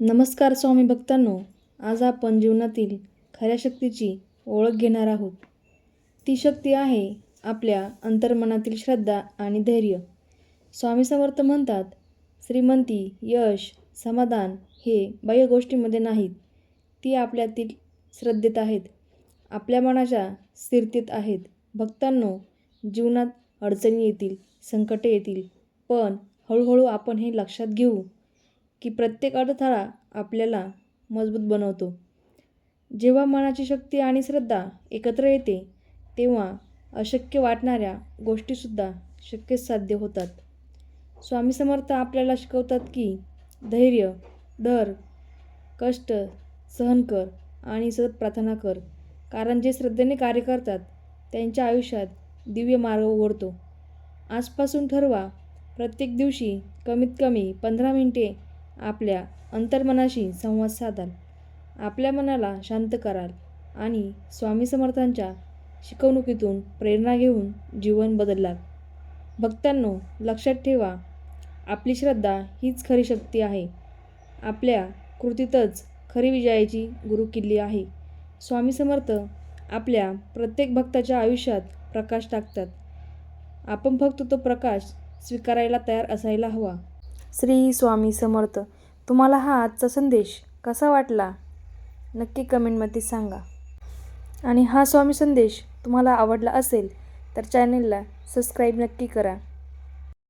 नमस्कार स्वामी भक्तांनो, आज आपण जीवनातील खऱ्या शक्तीची ओळख घेणार आहोत. ती शक्ती आहे आपल्या अंतर्मनातील श्रद्धा आणि धैर्य. स्वामी समर्थ म्हणतात, श्रीमंती, यश, समाधान हे बाह्य गोष्टींमध्ये नाहीत, ती आपल्यातील श्रद्धेत आहेत, आपल्या मनाच्या स्थिरतेत आहेत. भक्तांनो, जीवनात अडचणी येतील, संकटे येतील, पण हळूहळू आपण हे लक्षात घेऊ की प्रत्येक अडथळा आपल्याला मजबूत बनवतो. जेव्हा मनाची शक्ती आणि श्रद्धा एकत्र येते, तेव्हा अशक्य वाटणाऱ्या गोष्टीसुद्धा शक्य साध्य होतात. स्वामी समर्थ आपल्याला शिकवतात की धैर्य धर, कष्ट सहन कर आणि सतत प्रार्थना कर, कारण जे श्रद्धेने कार्य करतात त्यांच्या आयुष्यात दिव्य मार्ग उघडतो. आजपासून ठरवा, प्रत्येक दिवशी कमीत कमी 15 मिनिटे आपल्या अंतर्मनाशी संवाद साधाल, आपल्या मनाला शांत कराल आणि स्वामी समर्थांच्या शिकवणुकीतून प्रेरणा घेऊन जीवन बदललात. भक्तांनो, लक्षात ठेवा, आपली श्रद्धा हीच खरी शक्ती आहे. आपल्या कृतीतच खरी विजयाची गुरुकिल्ली आहे. स्वामी समर्थ आपल्या प्रत्येक भक्ताच्या आयुष्यात प्रकाश टाकतात. आपण फक्त तो प्रकाश स्वीकारायला तयार असायला हवा. श्री स्वामी समर्थ. तुम्हाला हा आजचा संदेश कसा वाटला नक्की कमेंटमध्ये सांगा. आणि हा स्वामी संदेश तुम्हाला आवडला असेल तर चॅनेलला सबस्क्राईब नक्की करा.